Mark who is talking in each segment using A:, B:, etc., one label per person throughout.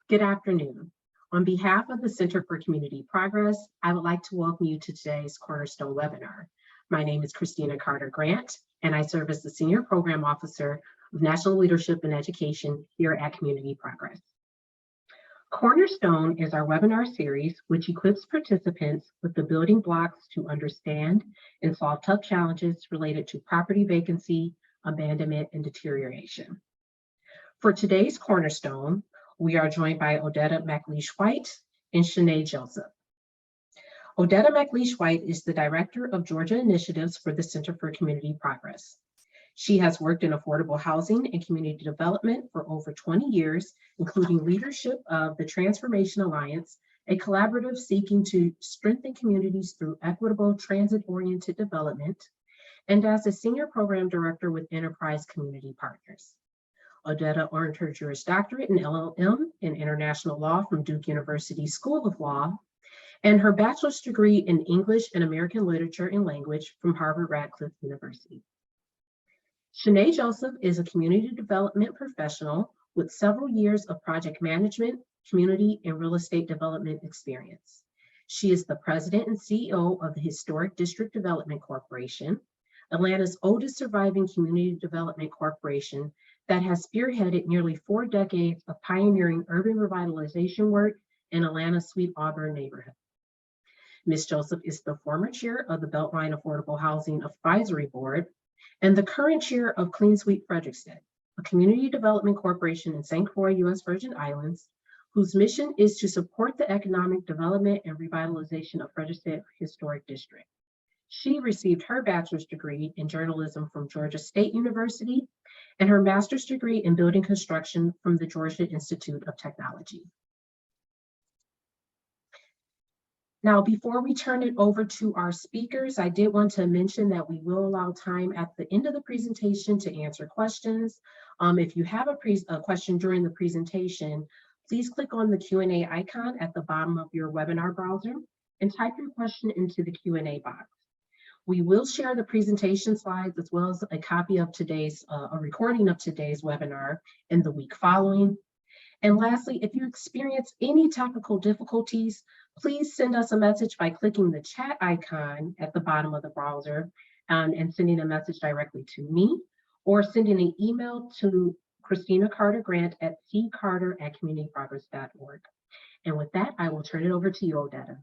A: Good afternoon. On behalf of the Center for Community Progress, I would like to welcome you to today's Cornerstone webinar. My name is Christina Carter Grant, and I serve as the Senior Program Officer of National Leadership and Education here at Community Progress. Cornerstone is our webinar series which equips participants with the building blocks to understand and solve tough challenges related to property vacancy, abandonment, and deterioration. For today's Cornerstone, we are joined by Odetta McLeish-White and Shanae Joseph. Odetta McLeish-White is the Director of Georgia Initiatives for the Center for Community Progress. She has worked in affordable housing and community development for over 20 years, including leadership of the Transformation Alliance, a collaborative seeking to strengthen communities through equitable transit-oriented development, and as a Senior Program Director with Enterprise Community Partners. Odetta earned her Juris Doctorate in LLM in International Law from Duke University School of Law, and her bachelor's degree in English and American Literature and Language from Harvard-Radcliffe University. Shanae Joseph is a community development professional with several years of project management, community, and real estate development experience. She is the president and CEO of the Historic District Development Corporation, Atlanta's oldest surviving community development corporation that has spearheaded nearly 4 decades of pioneering urban revitalization work in Atlanta's Sweet Auburn neighborhood. Ms. Joseph is the former chair of the Beltline Affordable Housing Advisory Board and the current chair of Clean Sweep Frederiksted, a community development corporation in St. Croix, U.S. Virgin Islands, whose mission is to support the economic development and revitalization of Frederiksted Historic District. She received her bachelor's degree in journalism from Georgia State University and her master's degree in building construction from the Georgia Institute of Technology. Now, before we turn it over to our speakers, I did want to mention that we will allow time at the end of the presentation to answer questions. If you have a question during the presentation, please click on the Q&A icon at the bottom of your webinar browser and type your question into the Q&A box. We will share the presentation slides as well as a copy of today's, a recording of today's webinar in the week following. And lastly, if you experience any technical difficulties, please send us a message by clicking the chat icon at the bottom of the browser and sending a message directly to me, or sending an email to Christina Carter Grant at ccarter@communityprogress.org. And with that, I will turn it over to you, Odetta.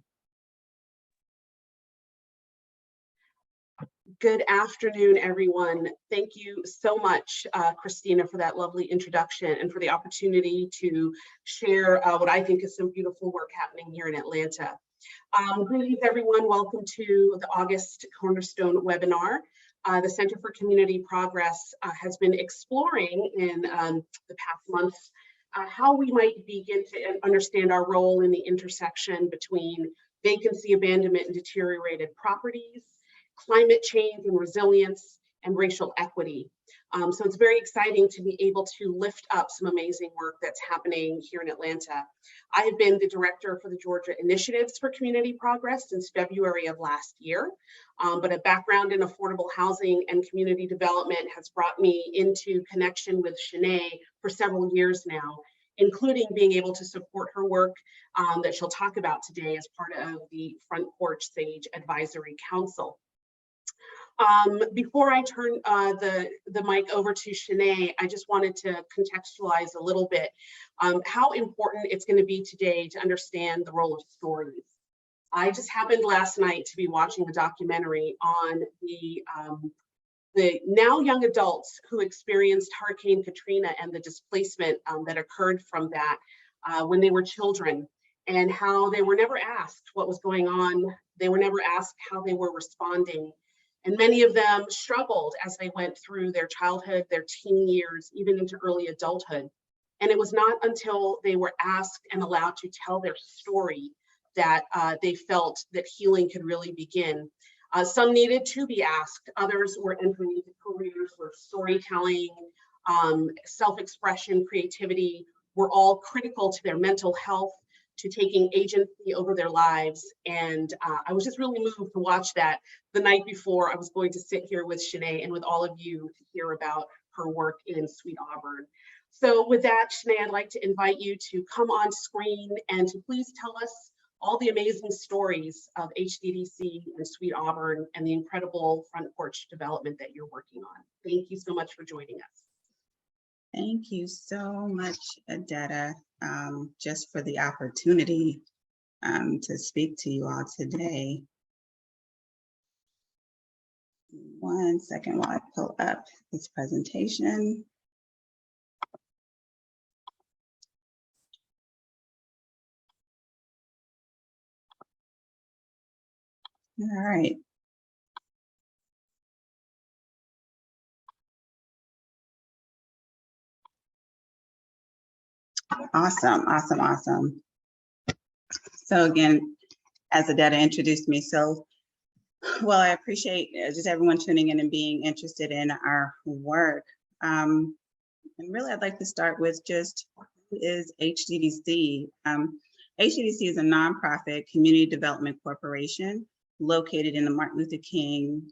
B: Good afternoon, everyone. Thank you so much, Christina, for that lovely introduction and for the opportunity to share what I think is some beautiful work happening here in Atlanta. Greetings, everyone. Welcome to the August Cornerstone webinar. The Center for Community Progress has been exploring in the past months how we might begin to understand our role in the intersection between vacancy, abandonment, and deteriorated properties, climate change and resilience, and racial equity. So it's very exciting to be able to lift up some amazing work that's happening here in Atlanta. I have been the director for the Georgia Initiatives for Community Progress since February of last year, but a background in affordable housing and community development has brought me into connection with Shanae for several years now, including being able to support her work that she'll talk about today as part of the Front Porch Sage Advisory Council. Before I turn the mic over to Shanae, I just wanted to contextualize a little bit how important it's going to be today to understand the role of stories. I just happened last night to be watching a documentary on the now young adults who experienced Hurricane Katrina and the displacement that occurred from that when they were children, and how they were never asked what was going on. They were never asked how they were responding. And many of them struggled as they went through their childhood, their teen years, even into early adulthood. And it was not until they were asked and allowed to tell their story that they felt that healing could really begin. Some needed to be asked. Others were entering into careers where storytelling, self-expression, creativity were all critical to their mental health, to taking agency over their lives. And I was just really moved to watch that the night before I was going to sit here with Shanae and with all of you to hear about her work in Sweet Auburn. So with that, Shanae, I'd like to invite you to come on screen and to please tell us all the amazing stories of HDDC and Sweet Auburn and the incredible front porch development that you're working on. Thank you so much for joining us.
C: Thank you so much, Adetta, just for the opportunity to speak to you all today. One second while I pull up this presentation. All right. Awesome, awesome, awesome. So again, as Adetta introduced me, well, I appreciate just everyone tuning in and being interested in our work. And really, I'd like to start with just who is HDDC? HDDC is a nonprofit community development corporation located in the Martin Luther King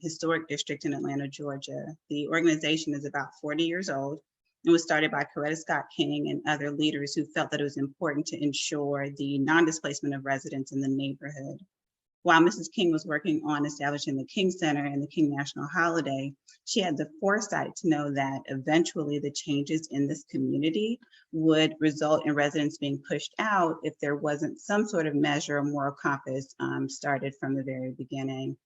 C: Historic District in Atlanta, Georgia. The organization is about 40 years old. It was started by Coretta Scott King and other leaders who felt that it was important to ensure the non-displacement of residents in the neighborhood. While Mrs. King was working on establishing the King Center and the King National Holiday, she had the foresight to know that eventually the changes in this community would result in residents being pushed out if there wasn't some sort of measure or moral compass started from the very beginning.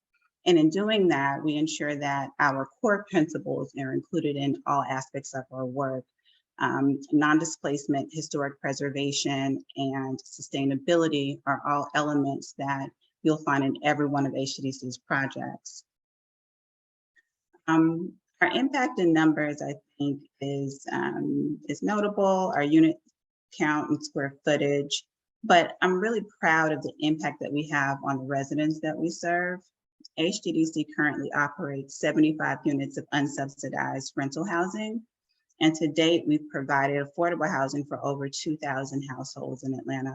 C: And in doing that, we ensure that our core principles are included in all aspects of our work. Non-displacement, historic preservation, and sustainability are all elements that you'll find in every one of HDDC's projects. Our impact in numbers, I think, is notable, our unit count and square footage, but I'm really proud of the impact that we have on the residents that we serve. HDDC currently operates 75 units of unsubsidized rental housing, and to date, we've provided affordable housing for over 2,000 households in Atlanta.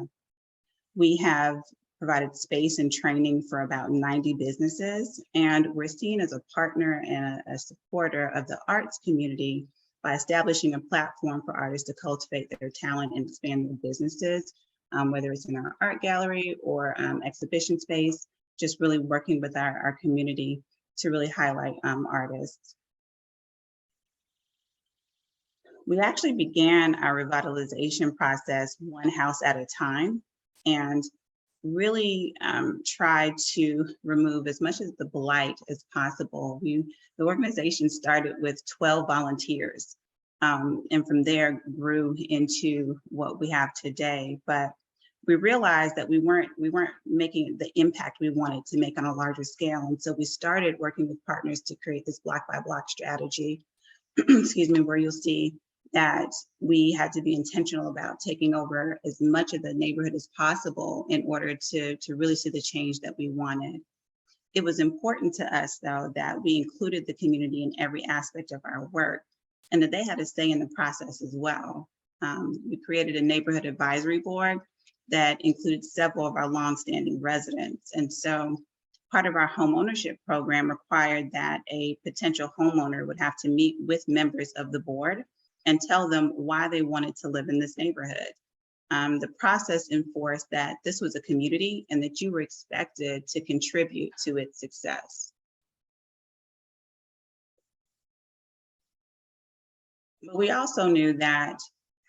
C: We have provided space and training for about 90 businesses, and we're seen as a partner and a supporter of the arts community by establishing a platform for artists to cultivate their talent and expand their businesses, whether it's in our art gallery or exhibition space, just really working with our community to really highlight artists. We actually began our revitalization process one house at a time, and really tried to remove as much of the blight as possible. The organization started with 12 volunteers, and from there grew into what we have today. But we realized that we weren't making the impact we wanted to make on a larger scale. And so we started working with partners to create this block by block strategy, excuse me, where you'll see that we had to be intentional about taking over as much of the neighborhood as possible in order to really see the change that we wanted. It was important to us, though, that we included the community in every aspect of our work and that they had to stay in the process as well. We created a neighborhood advisory board that included several of our longstanding residents. And so part of our home ownership program required that a potential homeowner would have to meet with members of the board and tell them why they wanted to live in this neighborhood. The process enforced that this was a community and that you were expected to contribute to its success. But we also knew that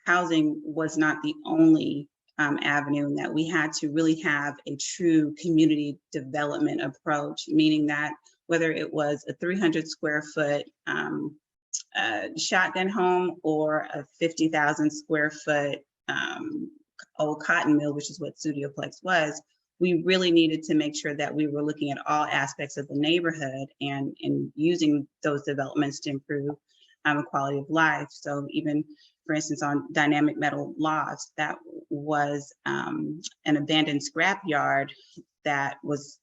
C: housing was not the only avenue, and that we had to really have a true community development approach, meaning that whether it was a 300 square foot shotgun home or a 50,000 square foot old cotton mill, which is what Studioplex was, we really needed to make sure that we were looking at all aspects of the neighborhood and using those developments to improve quality of life. So even, for instance, on dynamic metal lofts, that was an abandoned scrapyard that was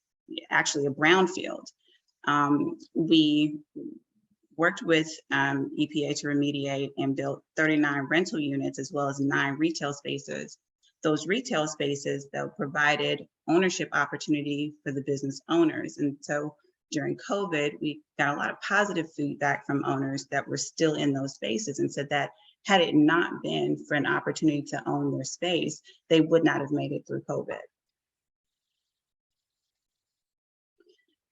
C: actually a brownfield. We worked with EPA to remediate and built 39 rental units as well as 9 retail spaces. Those retail spaces, though, provided ownership opportunity for the business owners. And so during COVID, we got a lot of positive feedback from owners that were still in those spaces and said that Had it not been for an opportunity to own their space, they would not have made it through COVID.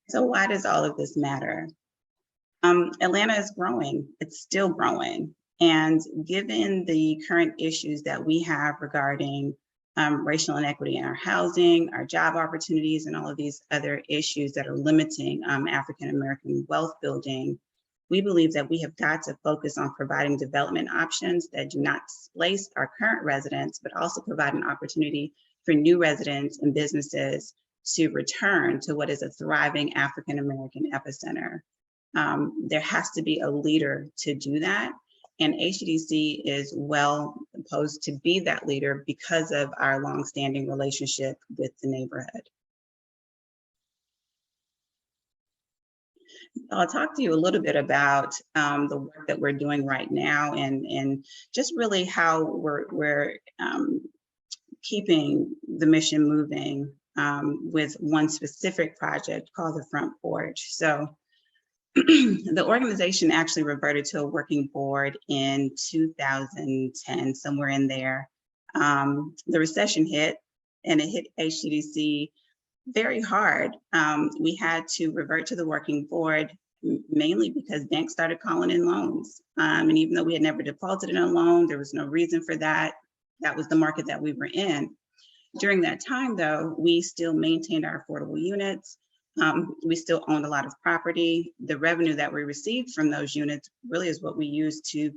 C: So why does all of this matter? Atlanta is growing, it's still growing. And given the current issues that we have regarding racial inequity in our housing, our job opportunities, and all of these other issues that are limiting African-American wealth building, we believe that we have got to focus on providing development options that do not displace our current residents, but also provide an opportunity for new residents and businesses to return to what is a thriving African-American epicenter. There has to be a leader to do that. And HDDC is well posed to be that leader because of our longstanding relationship with the neighborhood. I'll talk to you a little bit about the work that we're doing right now and just really how we're keeping the mission moving with one specific project called the Front Porch. So the organization actually reverted to a working board in 2010, somewhere in there. The recession hit, and it hit HDDC very hard. We had to revert to the working board, mainly because banks started calling in loans. And even though we had never defaulted in a loan, there was no reason for that. That was the market that we were in. During that time, though, we still maintained our affordable units. We still owned a lot of property. The revenue that we received from those units really is what we used to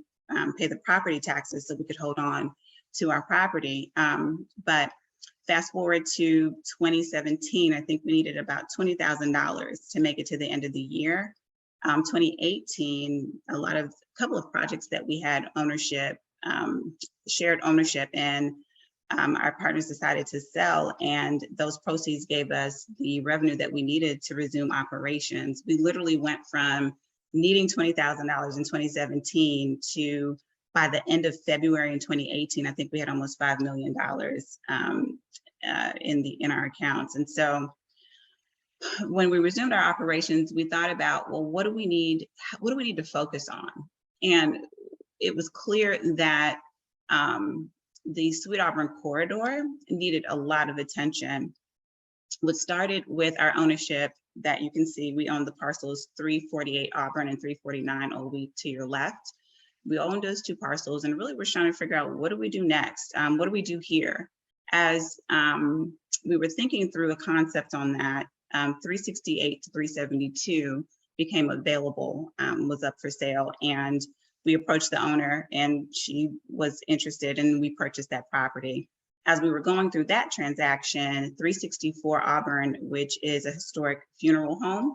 C: pay the property taxes so we could hold on to our property. But fast forward to 2017, I think we needed about $20,000 to make it to the end of the year. 2018, a couple of projects that we had ownership, shared ownership in, our partners decided to sell, and those proceeds gave us the revenue that we needed to resume operations. We literally went from needing $20,000 in 2017 to, by the end of February in 2018, I think we had almost $5 million in our accounts. And so when we resumed our operations, we thought about, well, what do we need to focus on? And it was clear that the Sweet Auburn corridor needed a lot of attention. What started with our ownership that you can see, we own the parcels 348 Auburn and 349 Old Wheat to your left. We owned those two parcels, and really we're trying to figure out, what do we do next? What do we do here? As we were thinking through a concept on that, 368 to 372 became available, was up for sale, and we approached the owner and she was interested, and we purchased that property. As we were going through that transaction, 364 Auburn, which is a historic funeral home.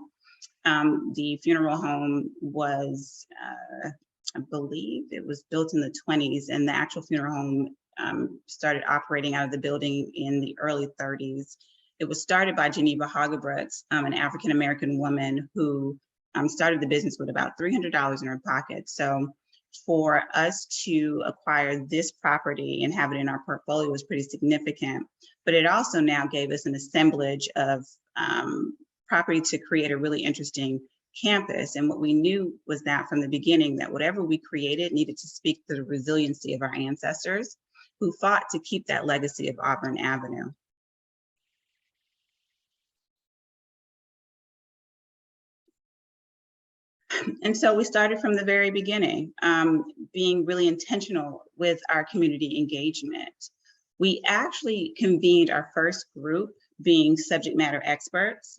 C: The funeral home was, I believe it was built in the 20s, and the actual funeral home started operating out of the building in the early 30s. It was started by Geneva Hagebrooks, an African-American woman who started the business with about $300 in her pocket. So for us to acquire this property and have it in our portfolio was pretty significant, but it also now gave us an assemblage of property to create a really interesting campus. And what we knew was that from the beginning, that whatever we created needed to speak to the resiliency of our ancestors who fought to keep that legacy of Auburn Avenue. And so we started from the very beginning, being really intentional with our community engagement. We actually convened our first group being subject matter experts,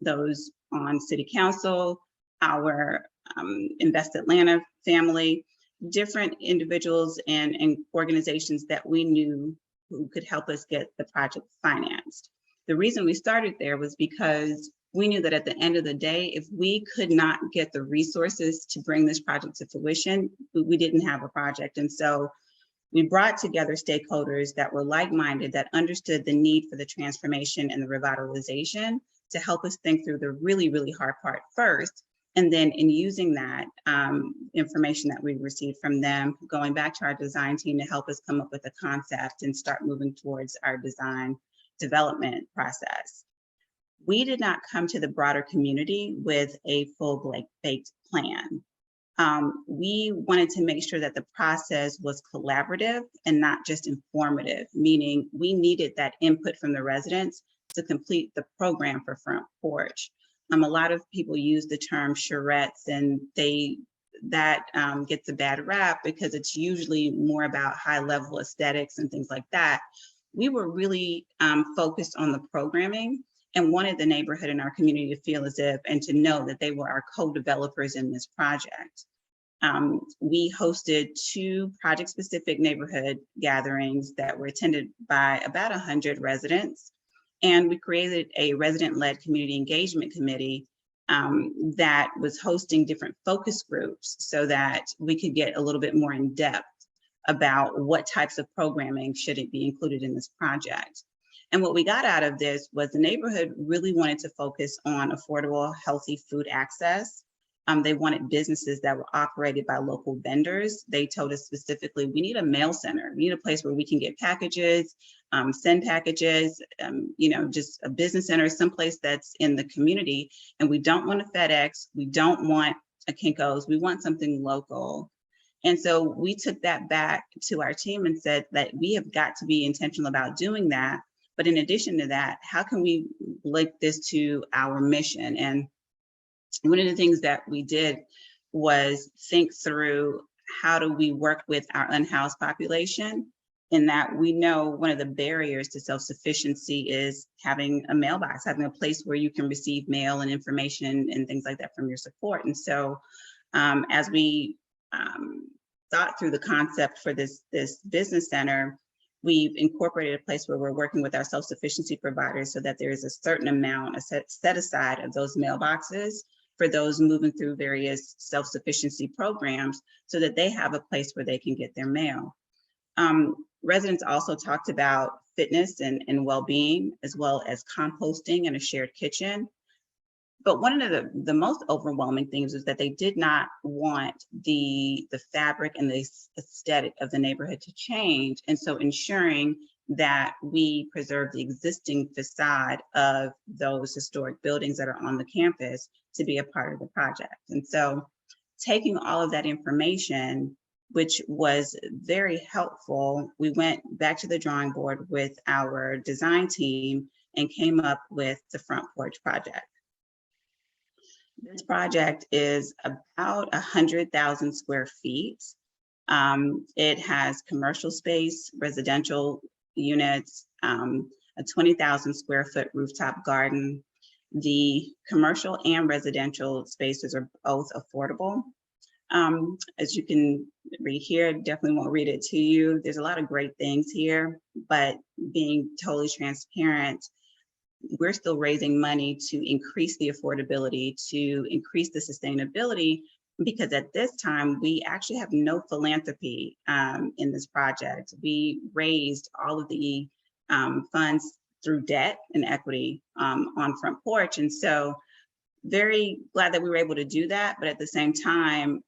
C: those on city council, our Invest Atlanta family, different individuals and organizations that we knew who could help us get the project financed. The reason we started there was because we knew that at the end of the day, if we could not get the resources to bring this project to fruition, we didn't have a project. And so we brought together stakeholders that were like-minded, that understood the need for the transformation and the revitalization to help us think through the really, really hard part first. And then in using that information that we received from them, going back to our design team to help us come up with a concept and start moving towards our design development process. We did not come to the broader community with a full baked plan. We wanted to make sure that the process was collaborative and not just informative, meaning we needed that input from the residents to complete the program for Front Porch. A lot of people use the term charrettes, and that gets a bad rap because it's usually more about high level aesthetics and things like that. We were really focused on the programming and wanted the neighborhood and our community to feel as if and to know that they were our co-developers in this project. We hosted 2 project-specific neighborhood gatherings that were attended by about 100 residents. And we created a resident-led community engagement committee that was hosting different focus groups so that we could get a little bit more in depth about what types of programming should it be included in this project. And what we got out of this was the neighborhood really wanted to focus on affordable, healthy food access. They wanted businesses that were operated by local vendors. They told us specifically, we need a mail center. We need a place where we can get packages, send packages, just a business center, someplace that's in the community. And we don't want a FedEx. We don't want a Kinko's. We want something local. And so we took that back to our team and said that we have got to be intentional about doing that. But in addition to that, how can we link this to our mission? And one of the things that we did was think through how do we work with our unhoused population, in that we know one of the barriers to self-sufficiency is having a mailbox, having a place where you can receive mail and information and things like that from your support. And so as we thought through the concept for this business center, we've incorporated a place where we're working with our self-sufficiency providers so that there is a certain amount set aside of those mailboxes for those moving through various self-sufficiency programs so that they have a place where they can get their mail. Residents also talked about fitness and well-being, as well as composting and a shared kitchen. But one of the most overwhelming things is that they did not want the fabric and the aesthetic of the neighborhood to change. And so ensuring that we preserve the existing facade of those historic buildings that are on the campus to be a part of the project. And so taking all of that information, which was very helpful, we went back to the drawing board with our design team and came up with the Front Porch project. This project is about 100,000 square feet. It has commercial space, residential units, a 20,000 square foot rooftop garden. The commercial and residential spaces are both affordable. As you can read here, definitely won't read it to you. There's a lot of great things here, but being totally transparent, we're still raising money to increase the affordability, to increase the sustainability, because at this time, we actually have no philanthropy in this project. We raised all of the funds through debt and equity on Front Porch. And so very glad that we were able to do that. But at the same time,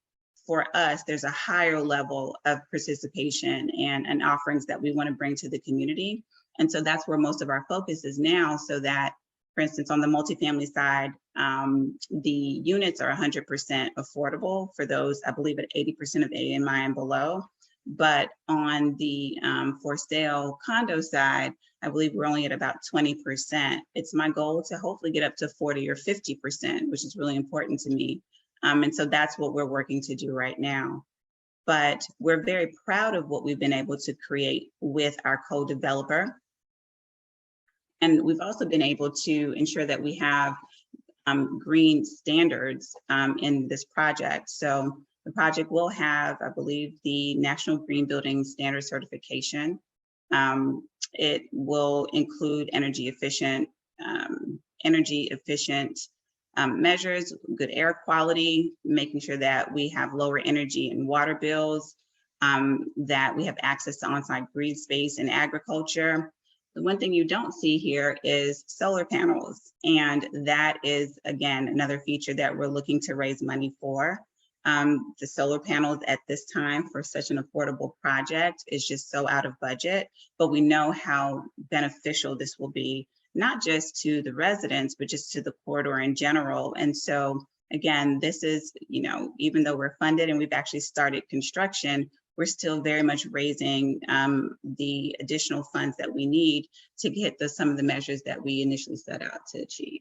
C: for us, there's a higher level of participation and offerings that we want to bring to the community. And so that's where most of our focus is now, so that, for instance, on the multifamily side, the units are 100% affordable for those, I believe, at 80% of AMI and below. But on the for sale condo side, I believe we're only at about 20%. It's my goal to hopefully get up to 40 or 50%, which is really important to me. And so that's what we're working to do right now. But we're very proud of what we've been able to create with our co-developer. And we've also been able to ensure that we have green standards in this project. So the project will have, I believe, the National Green Building Standard certification. It will include energy efficient measures, good air quality, making sure that we have lower energy and water bills, that we have access to on-site green space and agriculture. The one thing you don't see here is solar panels. And that is, again, another feature that we're looking to raise money for. The solar panels at this time for such an affordable project is just so out of budget, but we know how beneficial this will be, not just to the residents, but just to the corridor in general. And so Again, this is, even though we're funded and we've actually started construction, we're still very much raising the additional funds that we need to hit some of the measures that we initially set out to achieve.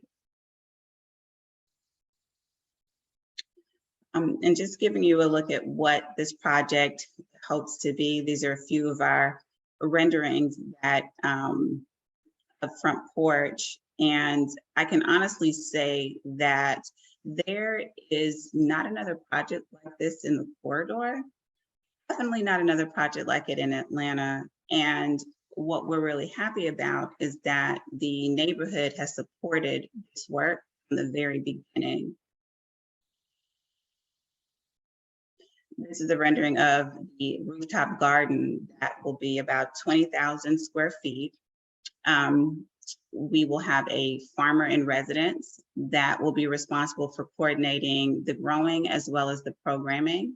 C: And just giving you a look at what this project hopes to be. These are a few of our renderings that of front porch. And I can honestly say that there is not another project like this in the corridor. Definitely not another project like it in Atlanta. And what we're really happy about is that the neighborhood has supported this work from the very beginning. This is a rendering of the rooftop garden that will be about 20,000 square feet. We will have a farmer in residence that will be responsible for coordinating the growing as well as the programming.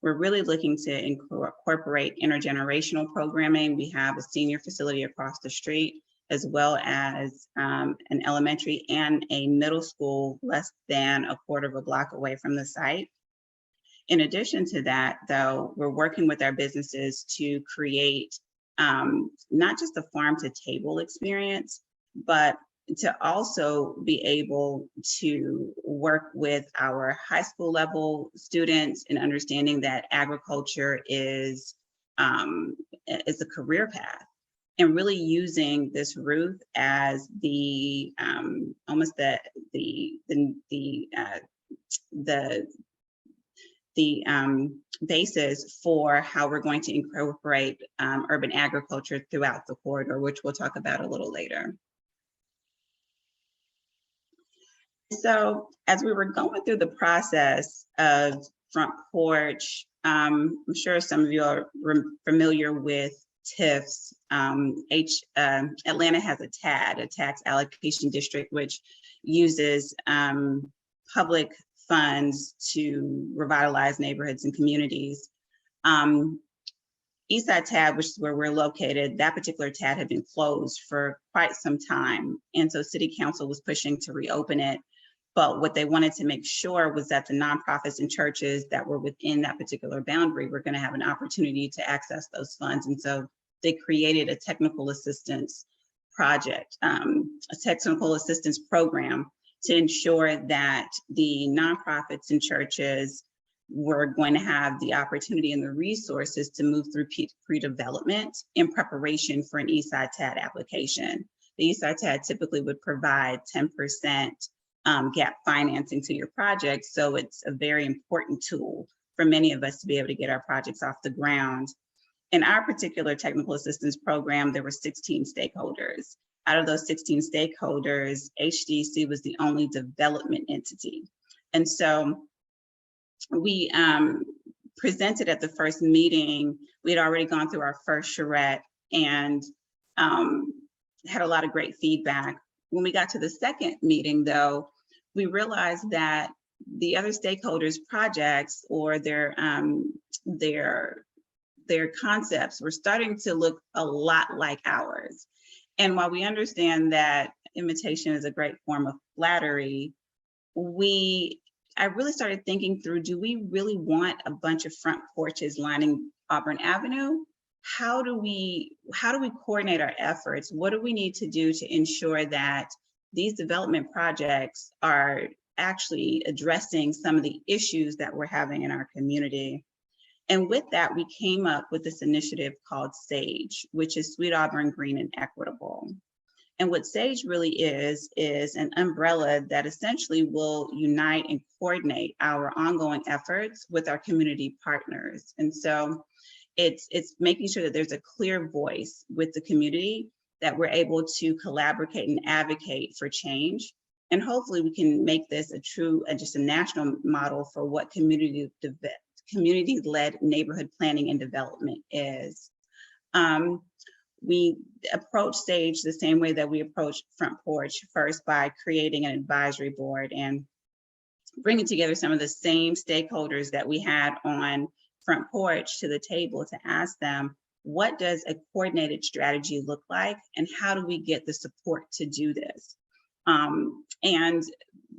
C: We're really looking to incorporate intergenerational programming. We have a senior facility across the street, as well as an elementary and a middle school less than a quarter of a block away from the site. In addition to that, though, we're working with our businesses to create not just a farm to table experience, but to also be able to work with our high school level students in understanding that agriculture is a career path, and really using this roof as the almost the basis for how we're going to incorporate urban agriculture throughout the corridor, which we'll talk about a little later. So as we were going through the process of front porch, I'm sure some of you are familiar with TIFs. Atlanta has a TAD, a tax allocation district, which uses public funds to revitalize neighborhoods and communities. Eastside TAD, which is where we're located, that particular TAD had been closed for quite some time. And so City Council was pushing to reopen it. But what they wanted to make sure was that the nonprofits and churches that were within that particular boundary were going to have an opportunity to access those funds. And so they created a technical assistance project, a technical assistance program to ensure that the nonprofits and churches were going to have the opportunity and the resources to move through pre-development in preparation for an Eastside TAD application. The Eastside TAD typically would provide 10% gap financing to your project. So it's a very important tool for many of us to be able to get our projects off the ground. In our particular technical assistance program, there were 16 stakeholders. Out of those 16 stakeholders, HDDC was the only development entity. And so we presented at the first meeting. We had already gone through our first charrette and had a lot of great feedback. When we got to the second meeting, though, we realized that the other stakeholders' projects or their concepts were starting to look a lot like ours. And while we understand that imitation is a great form of flattery, I really started thinking through, do we really want a bunch of front porches lining Auburn Avenue? How do we coordinate our efforts? What do we need to do to ensure that these development projects are actually addressing some of the issues that we're having in our community? And with that, we came up with this initiative called SAGE, which is Sweet Auburn, Green and Equitable. And what SAGE really is an umbrella that essentially will unite and coordinate our ongoing efforts with our community partners. And so it's making sure that there's a clear voice with the community, that we're able to collaborate and advocate for change. And hopefully we can make this just a national model for what community-led neighborhood planning and development is. We approach SAGE the same way that we approach Front Porch, first by creating an advisory board and bringing together some of the same stakeholders that we had on Front Porch to the table to ask them, what does a coordinated strategy look like, and how do we get the support to do this? And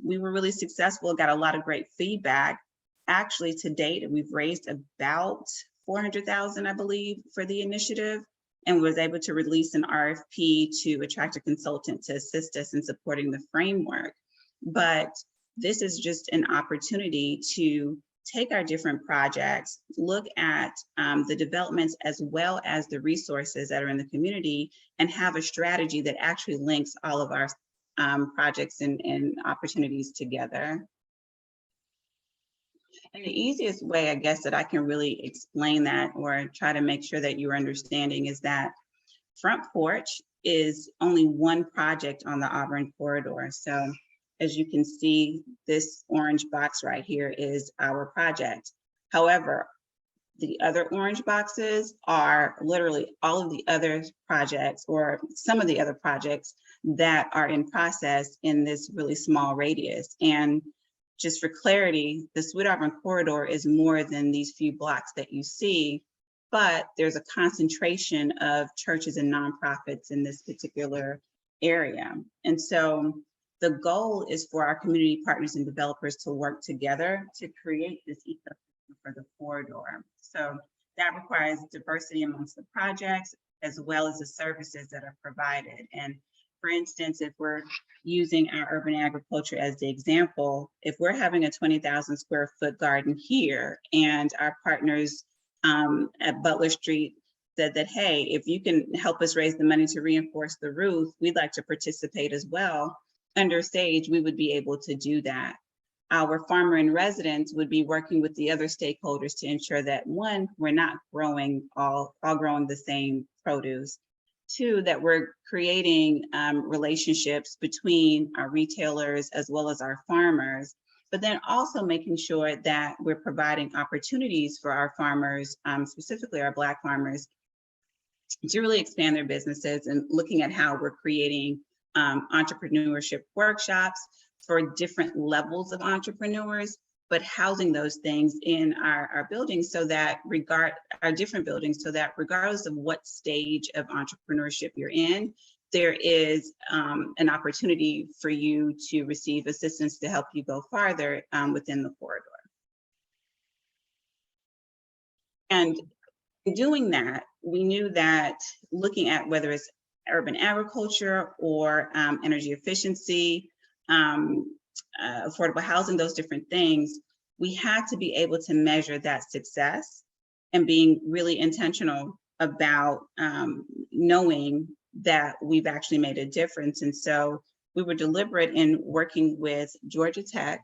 C: we were really successful, got a lot of great feedback. Actually, to date, we've raised about $400,000, I believe, for the initiative, and was able to release an RFP to attract a consultant to assist us in supporting the framework. But this is just an opportunity to take our different projects, look at the developments as well as the resources that are in the community, and have a strategy that actually links all of our projects and opportunities together. And the easiest way, I guess, that I can really explain that or try to make sure that you're understanding is that Front Porch is only one project on the Auburn corridor. So as you can see, this orange box right here is our project. However, the other orange boxes are literally all of the other projects or some of the other projects that are in process in this really small radius. And just for clarity, the Sweet Auburn corridor is more than these few blocks that you see, but there's a concentration of churches and nonprofits in this particular area. And so the goal is for our community partners and developers to work together to create this ecosystem for the corridor. So that requires diversity amongst the projects as well as the services that are provided. And for instance, if we're using our urban agriculture as the example, if we're having a 20,000 square foot garden here and our partners at Butler Street said that, hey, if you can help us raise the money to reinforce the roof, we'd like to participate as well. Under SAGE, we would be able to do that. Our farmer in residence would be working with the other stakeholders to ensure that one, we're not growing all growing the same produce. Two, that we're creating relationships between our retailers as well as our farmers, but then also making sure that we're providing opportunities for our farmers, specifically our Black farmers, to really expand their businesses and looking at how we're creating entrepreneurship workshops for different levels of entrepreneurs, but housing those things in our buildings so that our different buildings, so that regardless of what stage of entrepreneurship you're in, there is an opportunity for you to receive assistance to help you go farther within the corridor. And in doing that, we knew that looking at whether it's urban agriculture or energy efficiency, affordable housing, those different things, we had to be able to measure that success and being really intentional about knowing that we've actually made a difference. And so we were deliberate in working with Georgia Tech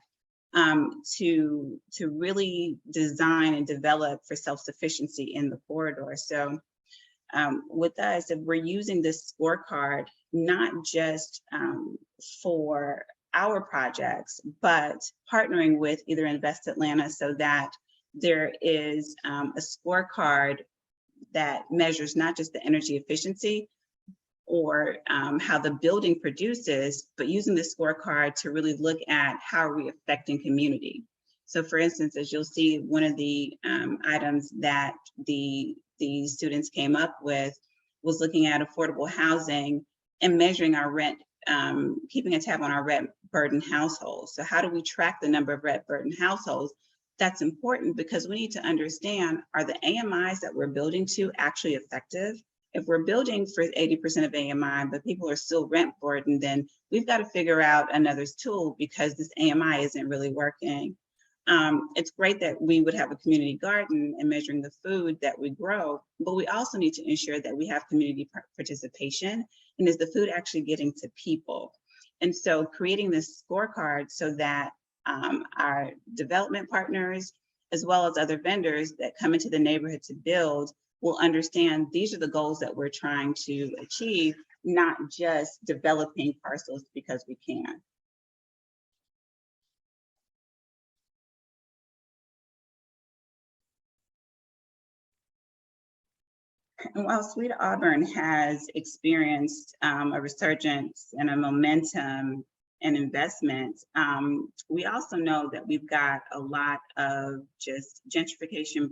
C: to really design and develop for self-sufficiency in the corridor. So with us, if we're using this scorecard, not just for our projects, but partnering with either Invest Atlanta so that there is a scorecard that measures not just the energy efficiency or how the building produces, but using the scorecard to really look at how are we affecting community. So for instance, as you'll see, one of the items that the students came up with was looking at affordable housing and measuring our rent, keeping a tab on our rent burden households. So how do we track the number of rent burden households? That's important because we need to understand, are the AMIs that we're building to actually effective? If we're building for 80% of AMI, but people are still rent burdened, then we've got to figure out another tool because this AMI isn't really working. It's great that we would have a community garden and measuring the food that we grow, but we also need to ensure that we have community participation, and is the food actually getting to people? And so creating this scorecard so that our development partners, as well as other vendors that come into the neighborhood to build, will understand these are the goals that we're trying to achieve, not just developing parcels because we can. And while Sweet Auburn has experienced a resurgence and a momentum and investment, we also know that we've got a lot of just gentrification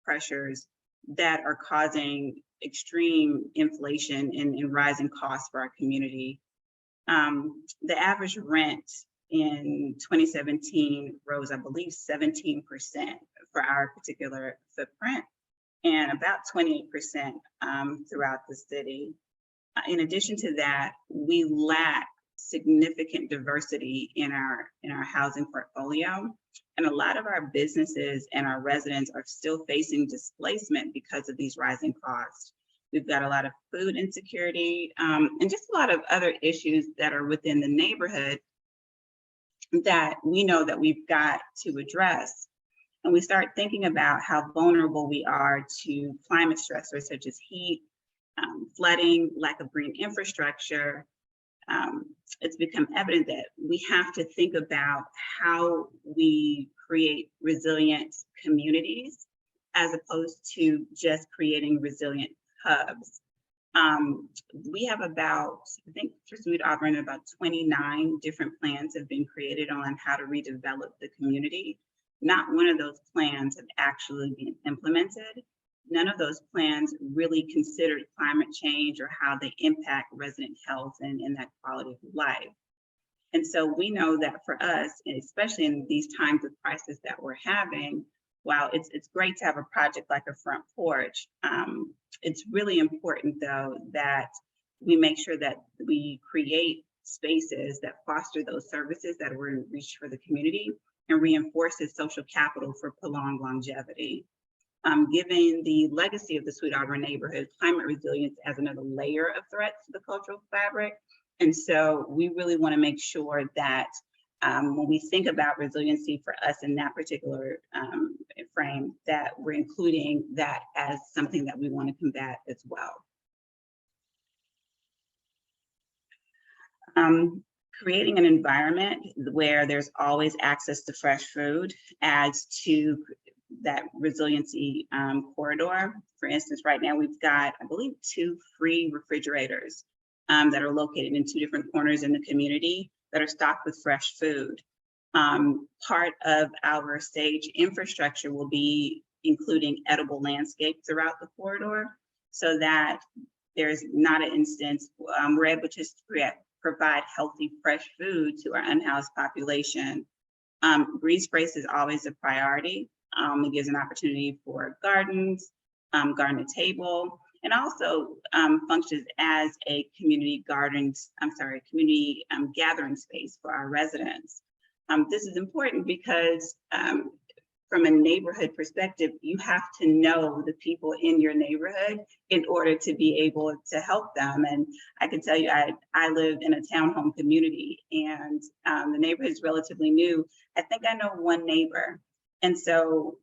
C: pressures that are causing extreme inflation and rising costs for our community. The average rent in 2017 rose, I believe, 17% for our particular footprint, and about 28% throughout the city. In addition to that, we lack significant diversity in our housing portfolio. And a lot of our businesses and our residents are still facing displacement because of these rising costs. We've got a lot of food insecurity and just a lot of other issues that are within the neighborhood that we know that we've got to address. And we start thinking about how vulnerable we are to climate stressors such as heat, flooding, lack of green infrastructure. It's become evident that we have to think about how we create resilient communities as opposed to just creating resilient hubs. We have about, I think for Sweet Auburn, about 29 different plans have been created on how to redevelop the community. Not one of those plans have actually been implemented. None of those plans really considered climate change or how they impact resident health and that quality of life. And so we know that for us, and especially in these times of crisis that we're having, while it's great to have a project like a front porch, it's really important though that we make sure that we create spaces that foster those services that are in reach for the community and reinforces social capital for prolonged longevity. Given the legacy of the Sweet Auburn neighborhood, climate resilience as another layer of threat to the cultural fabric. And so we really want to make sure that when we think about resiliency for us in that particular frame, that we're including that as something that we want to combat as well. Creating an environment where there's always access to fresh food adds to that resiliency corridor. For instance, right now we've got, I believe, 2 free refrigerators that are located in 2 different corners in the community that are stocked with fresh food. Part of our SAGE infrastructure will be including edible landscape throughout the corridor so that there's not an instance, we're able to provide healthy, fresh food to our unhoused population. Green space is always a priority. It gives an opportunity for gardens, garden to table, and also functions as a community gathering space for our residents. This is important because from a neighborhood perspective, you have to know the people in your neighborhood in order to be able to help them. And I can tell you, I live in a townhome community and the neighborhood is relatively new. I think I know 1 neighbor. And so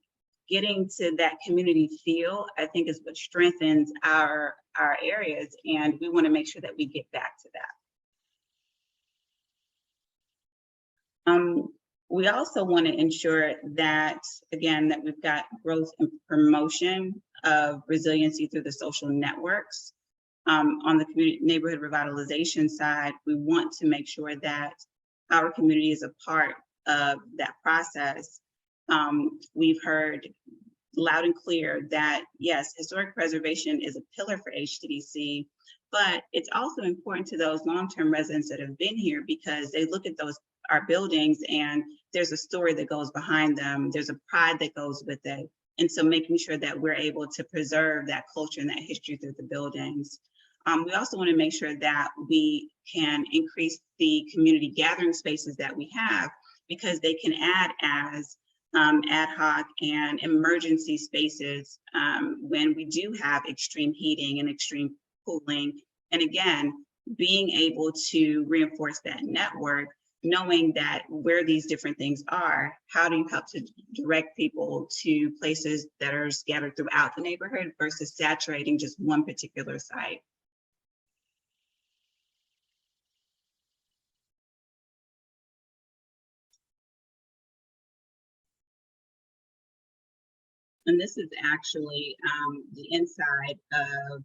C: getting to that community feel, I think, is what strengthens our areas. And we want to make sure that we get back to that. We also want to ensure that, again, that we've got growth and promotion of resiliency through the social networks. On the community neighborhood revitalization side, we want to make sure that our community is a part of that process. We've heard loud and clear that, yes, historic preservation is a pillar for HDDC, but it's also important to those long-term residents that have been here because they look at our buildings and there's a story that goes behind them. There's a pride that goes with it. And so making sure that we're able to preserve that culture and that history through the buildings. We also want to make sure that we can increase the community gathering spaces that we have because they can add as ad hoc and emergency spaces when we do have extreme heating and extreme cooling. And again, being able to reinforce that network, knowing that where these different things are, how do you help to direct people to places that are scattered throughout the neighborhood versus saturating just one particular site. And this is actually the inside of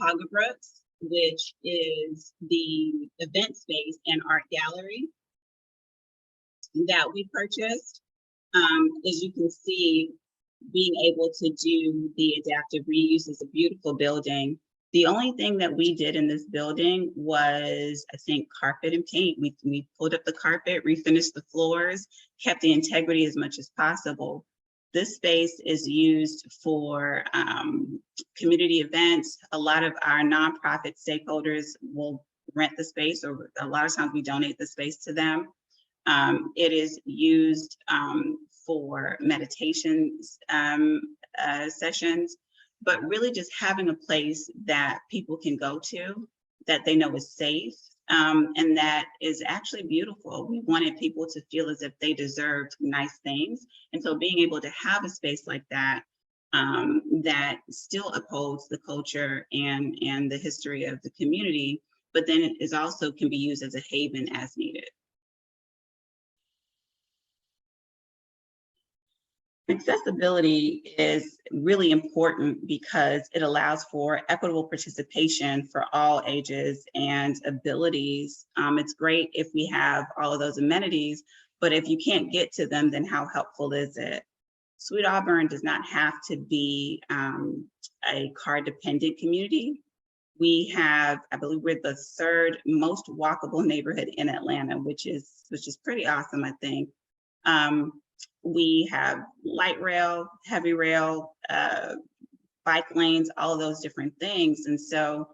C: Hoggebrooks, which is the event space and art gallery that we purchased. As you can see, being able to do the adaptive reuse is a beautiful building. The only thing that we did in this building was, I think, carpet and paint. We pulled up the carpet, refinished the floors, kept the integrity as much as possible. This space is used for community events. A lot of our nonprofit stakeholders will rent the space, or a lot of times we donate the space to them. It is used for meditation sessions, but really just having a place that people can go to, that they know is safe, and that is actually beautiful. We wanted people to feel as if they deserved nice things. And so being able to have a space like that, that still upholds the culture and the history of the community, but then it is also can be used as a haven as needed. Accessibility is really important because it allows for equitable participation for all ages and abilities. It's great if we have all of those amenities, but if you can't get to them, then how helpful is it? Sweet Auburn does not have to be a car-dependent community. We have, I believe we're the third most walkable neighborhood in Atlanta, which is pretty awesome, I think. We have light rail, heavy rail, bike lanes, all of those different things. And so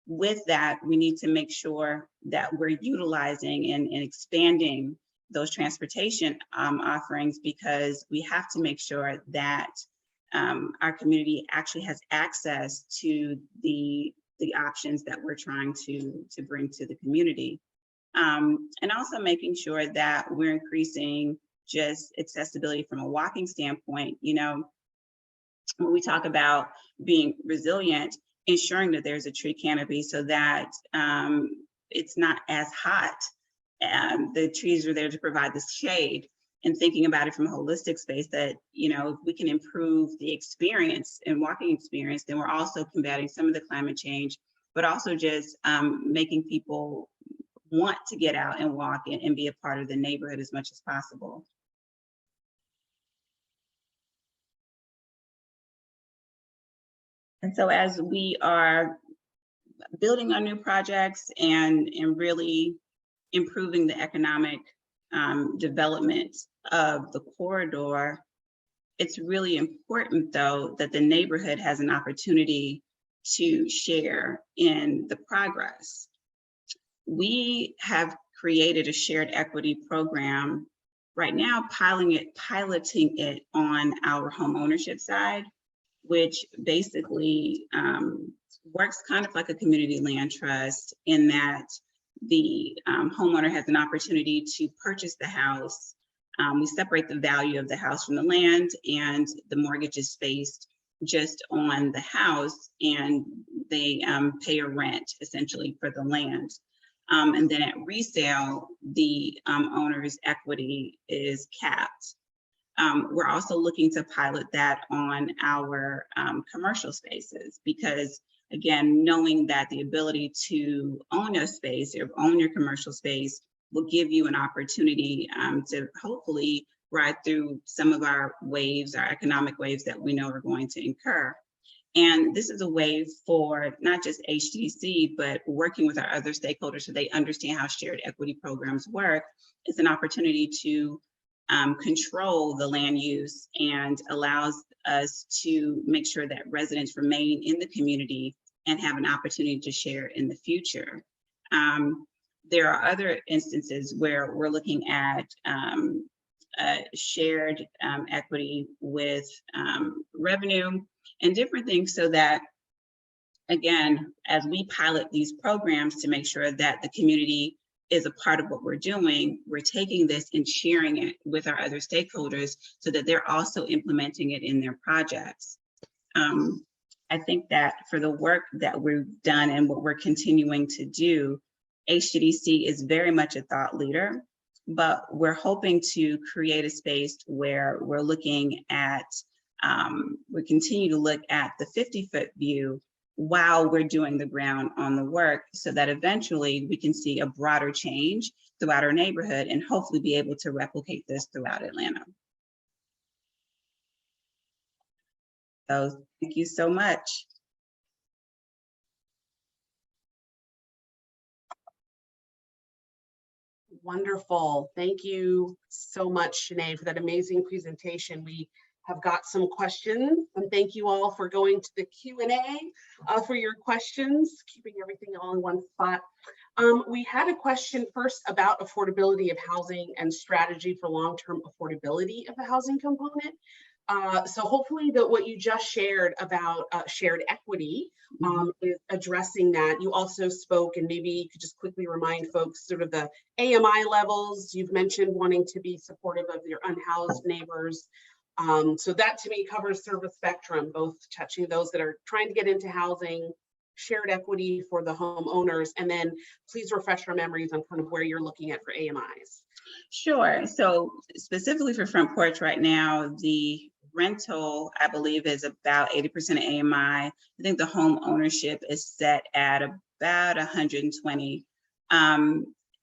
C: with that, we need to make sure that we're utilizing and expanding those transportation offerings, because we have to make sure that our community actually has access to the options that we're trying to bring to the community. And also making sure that we're increasing just accessibility from a walking standpoint. You know, when we talk about being resilient, ensuring that there's a tree canopy so that it's not as hot. The trees are there to provide the shade, and thinking about it from a holistic space that, you know, if we can improve the experience and walking experience, then we're also combating some of the climate change, but also just making people want to get out and walk and be a part of the neighborhood as much as possible. And so as we are building on new projects and really improving the economic development of the corridor, it's really important, though, that the neighborhood has an opportunity to share in the progress. We have created a shared equity program right now, piloting it on our home ownership side, which basically works kind of like a community land trust, in that the homeowner has an opportunity to purchase the house. We separate the value of the house from the land, and the mortgage is based just on the house, and they pay a rent essentially for the land. And then at resale, the owner's equity is capped. We're also looking to pilot that on our commercial spaces, because again, knowing that the ability to own a space or own your commercial space will give you an opportunity to hopefully ride through some of our waves, our economic waves that we know are going to incur. And this is a way for not just HDDC, but working with our other stakeholders so they understand how shared equity programs work. It's an opportunity to control the land use and allows us to make sure that residents remain in the community and have an opportunity to share in the future. There are other instances where we're looking at shared equity with revenue and different things, so that, again, as we pilot these programs to make sure that the community is a part of what we're doing, we're taking this and sharing it with our other stakeholders so that they're also implementing it in their projects. I think that for the work that we've done and what we're continuing to do, HDDC is very much a thought leader, but we're hoping to create a space where we're looking at, we continue to look at the 50-foot view while we're doing the ground on the work, so that eventually we can see a broader change throughout our neighborhood and hopefully be able to replicate this throughout Atlanta. So thank you so much.
B: Wonderful. Thank you so much, Sinead, for that amazing presentation. We have got some questions, and thank you all for going to the Q&A for your questions, keeping everything all in one spot. We had a question first about affordability of housing and strategy for long-term affordability of the housing component. So hopefully what you just shared about shared equity is addressing that. You also spoke, and maybe you could just quickly remind folks sort of the AMI levels. You've mentioned wanting to be supportive of your unhoused neighbors. So that to me covers sort of a spectrum, both touching those that are trying to get into housing, shared equity for the homeowners, and then please refresh our memories on kind of where you're looking at for AMIs.
C: Sure. So specifically for Front Porch right now, the rental, I believe, is about 80% AMI. I think the home ownership is set at about 120.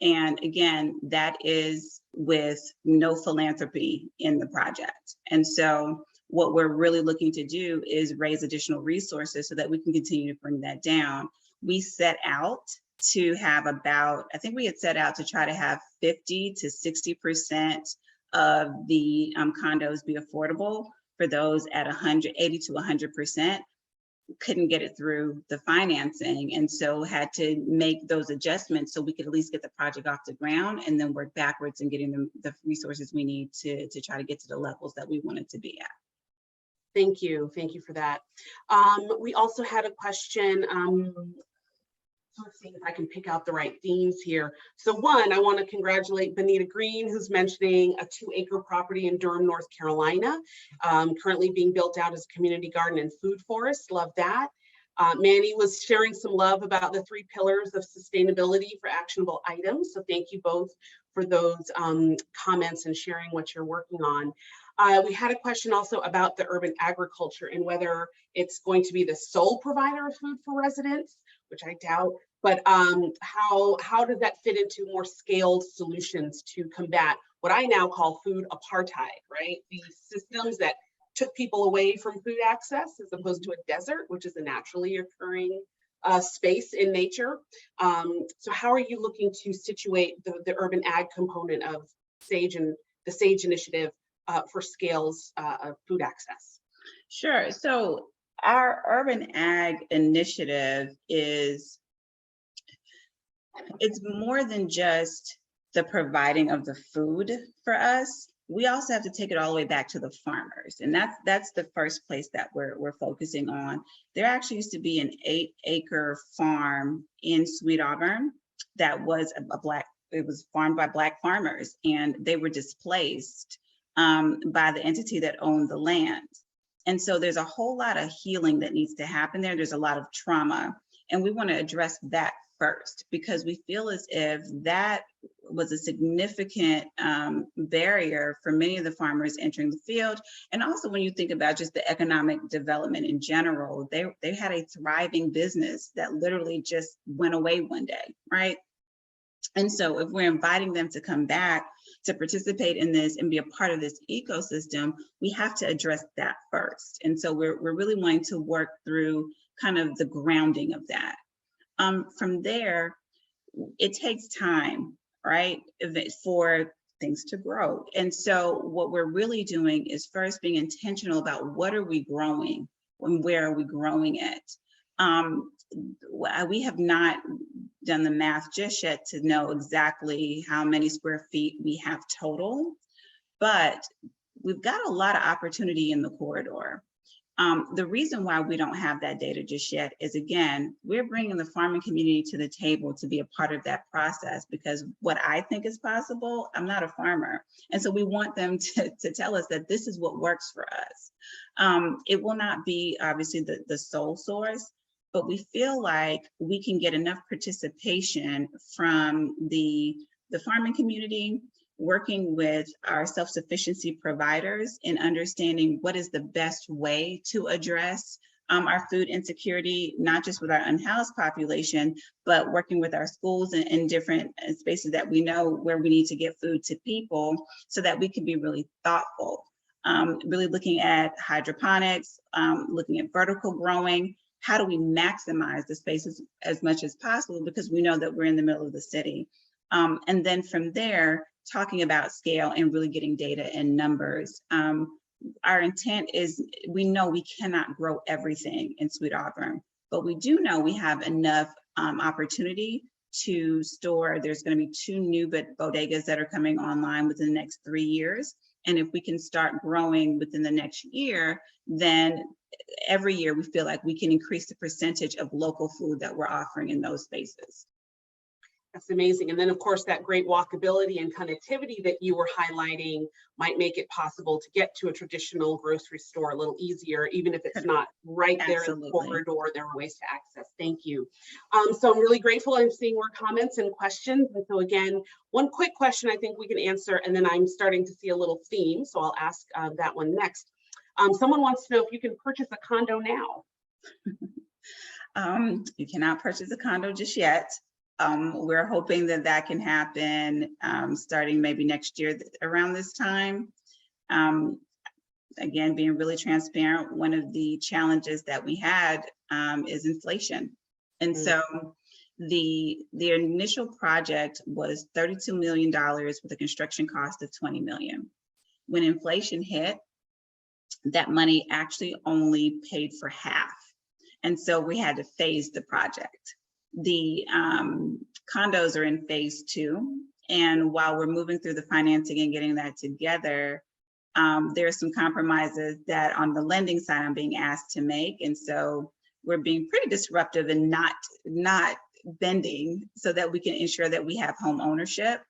C: And again, that is with no philanthropy in the project. And so what we're really looking to do is raise additional resources so that we can continue to bring that down. We set out to have about, I think we had set out to try to have 50 to 60% of the condos be affordable for those at 80 to 100%. Couldn't get it through the financing, and so had to make those adjustments so we could at least get the project off the ground and then work backwards and getting the resources we need to try to get to the levels that we wanted to be at.
B: Thank you for that. We also had a question. Let's see if I can pick out the right themes here. So one, I want to congratulate Benita Green, who's mentioning a 2-acre property in Durham, North Carolina, currently being built out as a community garden and food forest. Love that. Manny was sharing some love about the 3 pillars of sustainability for actionable items. So thank you both for those comments and sharing what you're working on. We had a question also about the urban agriculture and whether it's going to be the sole provider of food for residents, which I doubt, but how does that fit into more scaled solutions to combat what I now call food apartheid, right? These systems that took people away from food access as opposed to a desert, which is a naturally occurring space in nature. So how are you looking to situate the urban ag component of SAGE and the SAGE initiative for scales of food access?
C: Sure. So our urban ag initiative it's more than just the providing of the food for us. We also have to take it all the way back to the farmers. And that's the first place that we're focusing on. There actually used to be an 8-acre farm in Sweet Auburn that was it was farmed by Black farmers, and they were displaced by the entity that owned the land. And so there's a whole lot of healing that needs to happen there. There's a lot of trauma, and we want to address that first, because we feel as if that was a significant barrier for many of the farmers entering the field. And also when you think about just the economic development in general, they had a thriving business that literally just went away one day, right? And so if we're inviting them to come back to participate in this and be a part of this ecosystem, we have to address that first. And so we're really wanting to work through kind of the grounding of that. From there, it takes time, right, for things to grow. And so what we're really doing is first being intentional about what are we growing and where are we growing it. We have not done the math just yet to know exactly how many square feet we have total, but we've got a lot of opportunity in the corridor. The reason why we don't have that data just yet is, again, we're bringing the farming community to the table to be a part of that process, because what I think is possible, I'm not a farmer. And so we want them to tell us that this is what works for us. It will not be obviously the sole source, but we feel like we can get enough participation from the farming community, working with our self-sufficiency providers in understanding what is the best way to address our food insecurity, not just with our unhoused population, but working with our schools and different spaces that we know where we need to get food to people so that we can be really thoughtful. Really looking at hydroponics, looking at vertical growing. How do we maximize the spaces as much as possible, because we know that we're in the middle of the city. And then from there, talking about scale and really getting data and numbers. Our intent is, we know we cannot grow everything in Sweet Auburn, but we do know we have enough opportunity to store. There's going to be 2 new bodegas that are coming online within the next 3 years. And if we can start growing within the next year, then every year we feel like we can increase the percentage of local food that we're offering in those spaces.
B: That's amazing. And then, of course, that great walkability and connectivity that you were highlighting might make it possible to get to a traditional grocery store a little easier, even if it's not right there in the corridor. There are ways to access. Thank you. So I'm really grateful. I'm seeing more comments and questions. And so again, one quick question I think we can answer, and then I'm starting to see a little theme. So I'll ask that one next. Someone wants to know if you can purchase a condo now.
C: You cannot purchase a condo just yet. We're hoping that that can happen starting maybe next year around this time. Again, being really transparent, one of the challenges that we had is inflation. And so the initial project was $32 million with a construction cost of $20 million. When inflation hit, that money actually only paid for half. And so we had to phase the project. The condos are in phase 2. And while we're moving through the financing and getting that together, there are some compromises that on the lending side I'm being asked to make. And so we're being pretty disruptive and not bending so that we can ensure that we have home ownership.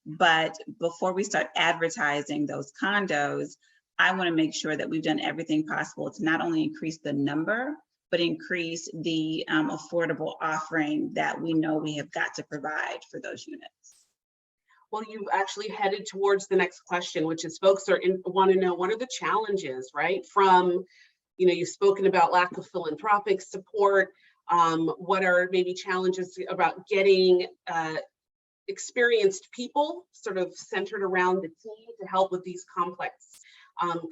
C: But before we start advertising those condos, I want to make sure that we've done everything possible to not only increase the number, but increase the affordable offering that we know we have got to provide for those units.
B: Well, you've actually headed towards the next question, which is folks want to know, what are the challenges, right? From, you've spoken about lack of philanthropic support. What are maybe challenges about getting experienced people sort of centered around the team to help with these complex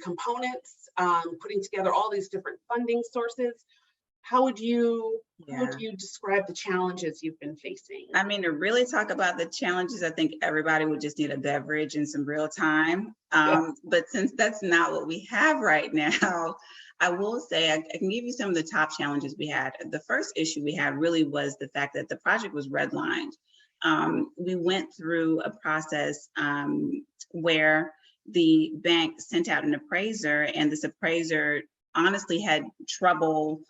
B: components, putting together all these different funding sources? How would you describe the challenges you've been facing?
C: I mean, to really talk about the challenges, I think everybody would just need a beverage and some real time. But since that's not what we have right now, I will say I can give you some of the top challenges we had. The first issue we had really was the fact that the project was redlined. We went through a process where the bank sent out an appraiser, and this appraiser honestly had trouble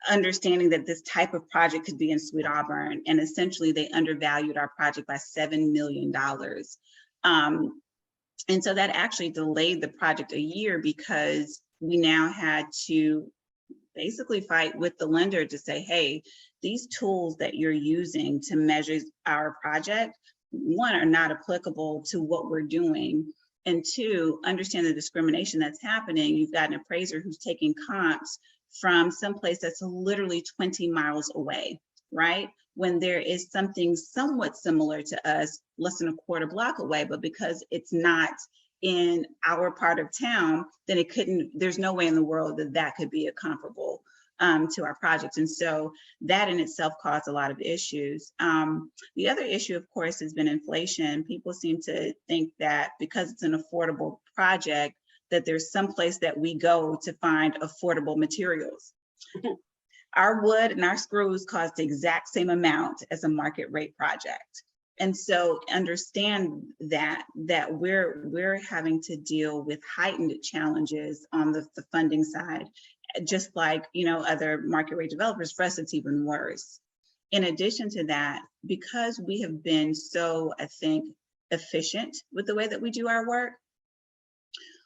C: understanding that this type of project could be in Sweet Auburn, and essentially they undervalued our project by $7 million. And so that actually delayed the project a year because we now had to basically fight with the lender to say, hey, these tools that you're using to measure our project, one, are not applicable to what we're doing. And 2, understand the discrimination that's happening. You've got an appraiser who's taking comps from someplace that's literally 20 miles away, right? When there is something somewhat similar to us, less than a quarter block away, but because it's not in our part of town, then there's no way in the world that that could be a comparable to our projects. And so that in itself caused a lot of issues. The other issue, of course, has been inflation. People seem to think that because it's an affordable project, that there's some place that we go to find affordable materials. Our wood and our screws cost the exact same amount as a market rate project. And so understand that we're having to deal with heightened challenges on the funding side, just like other market rate developers. For us, it's even worse. In addition to that, because we have been so, I think, efficient with the way that we do our work,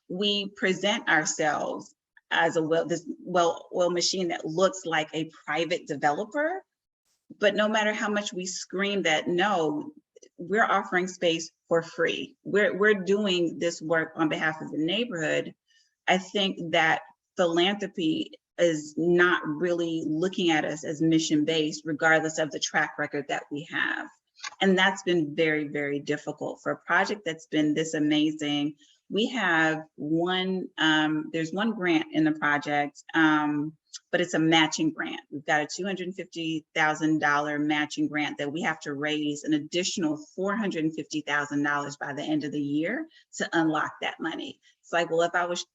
C: we present ourselves as this well-oiled machine that looks like a private developer. But no matter how much we scream that, no, we're offering space for free. We're doing this work on behalf of the neighborhood. I think that philanthropy is not really looking at us as mission-based, regardless of the track record that we have. And that's been very, very difficult for a project that's been this amazing. We have there's one grant in the project, but it's a matching grant. We've got a $250,000 matching grant that we have to raise an additional $450,000 by the end of the year to unlock that money. It's like, well, if I was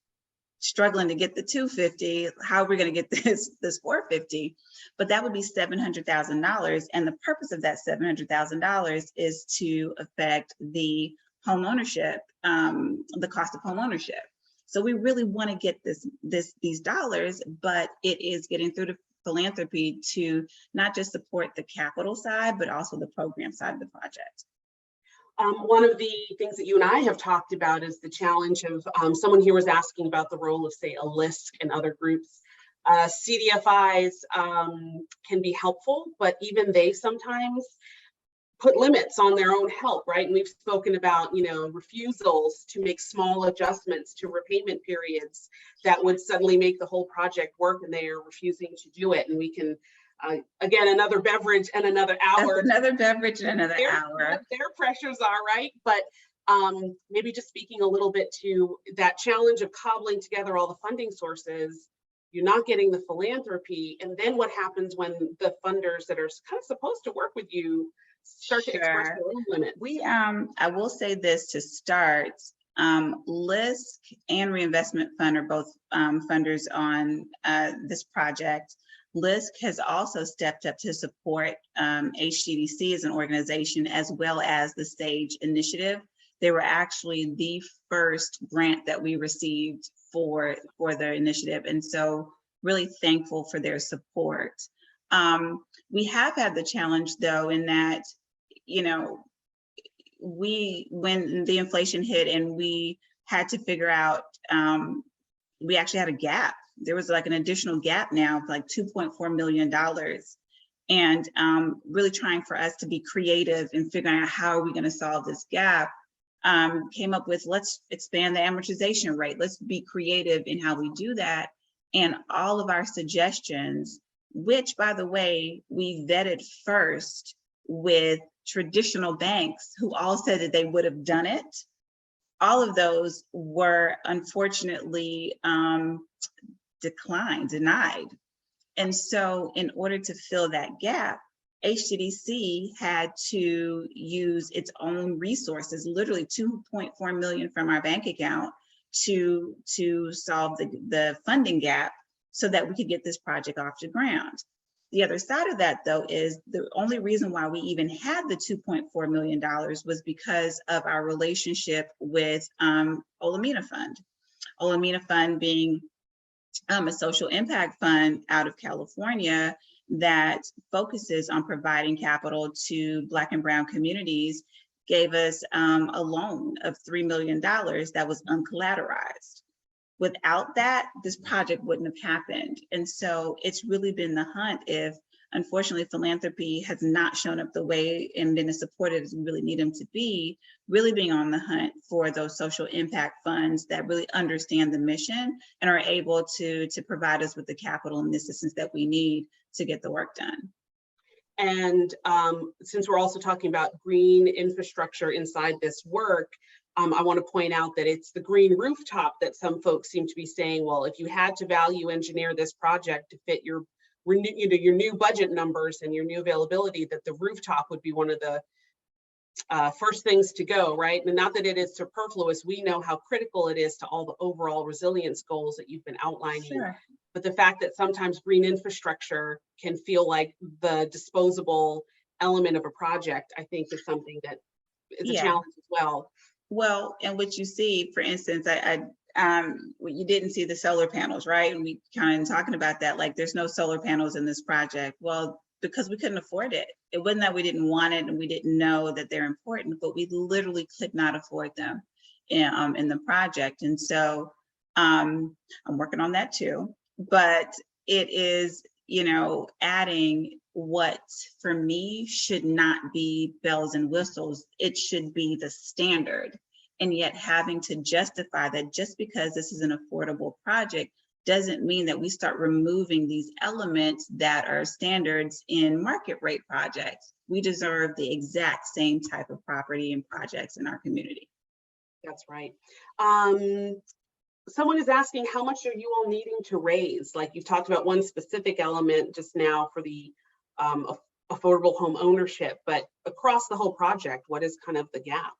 C: struggling to get the 250, how are we going to get this 450? But that would be $700,000. And the purpose of that $700,000 is to affect the home ownership, the cost of home ownership. So we really want to get these dollars, but it is getting through the philanthropy to not just support the capital side, but also the program side of the project.
B: One of the things that you and I have talked about is the challenge of, someone here was asking about the role of, say, a LISC and other groups. CDFIs can be helpful, but even they sometimes put limits on their own help, right? And we've spoken about, refusals to make small adjustments to repayment periods that would suddenly make the whole project work, and they are refusing to do it. And we can, again, another beverage and another hour.
C: That's another beverage and another hour.
B: Their pressures are, right? But maybe just speaking a little bit to that challenge of cobbling together all the funding sources, you're not getting the philanthropy. And then what happens when the funders that are kind of supposed to work with you start to express their own limits?
C: I will say this to start. LISC and Reinvestment Fund are both funders on this project. LISC has also stepped up to support HDDC as an organization, as well as the SAGE initiative. They were actually the first grant that we received for the initiative. And so really thankful for their support. We have had the challenge though, in that, when the inflation hit and we had to figure out, we actually had a gap. There was like an additional gap now of like $2.4 million. And really trying for us to be creative in figuring out how are we going to solve this gap. Came up with, let's expand the amortization rate. Let's be creative in how we do that. And all of our suggestions, which by the way, we vetted first with traditional banks who all said that they would have done it. All of those were unfortunately denied. And so in order to fill that gap, HDDC had to use its own resources, literally $2.4 million from our bank account to solve the funding gap so that we could get this project off the ground. The other side of that though is the only reason why we even had the $2.4 million was because of our relationship with Olamina Fund. Olamina Fund being a social impact fund out of California that focuses on providing capital to Black and Brown communities, gave us a loan of $3 million that was uncollateralized. Without that, this project wouldn't have happened. And so it's really been the hunt if, unfortunately, philanthropy has not shown up the way and been as supportive as we really need them to be, really being on the hunt for those social impact funds that really understand the mission and are able to provide us with the capital and the assistance that we need to get the work done.
B: And since we're also talking about green infrastructure inside this work, I want to point out that it's the green rooftop that some folks seem to be saying, well, if you had to value engineer this project to fit your new budget numbers and your new availability, that the rooftop would be one of the first things to go, right? And not that it is superfluous, we know how critical it is to all the overall resilience goals that you've been outlining.
C: Sure.
B: But the fact that sometimes green infrastructure can feel like the disposable element of a project, I think is something that is a challenge as well.
C: Well, and what you see, for instance, you didn't see the solar panels, right? And we kind of talking about that, like there's no solar panels in this project. Well, because we couldn't afford it. It wasn't that we didn't want it and we didn't know that they're important, but we literally could not afford them in the project. And so I'm working on that too, but it is, adding what for me should not be bells and whistles. It should be the standard. And yet having to justify that just because this is an affordable project doesn't mean that we start removing these elements that are standards in market rate projects. We deserve the exact same type of property and projects in our community.
B: That's right. Someone is asking, how much are you all needing to raise? Like you've talked about one specific element just now for the affordable home ownership, but across the whole project, what is kind of the gap?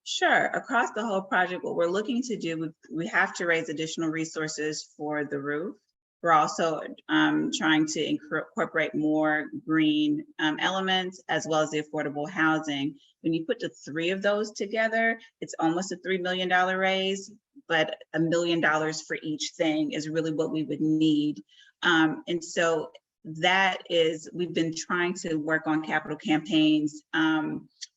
C: Sure. Across the whole project, what we're looking to do, we have to raise additional resources for the roof. We're also trying to incorporate more green elements as well as the affordable housing. When you put the three of those together, it's almost a $3 million raise, but $1 million for each thing is really what we would need. And so that is, we've been trying to work on capital campaigns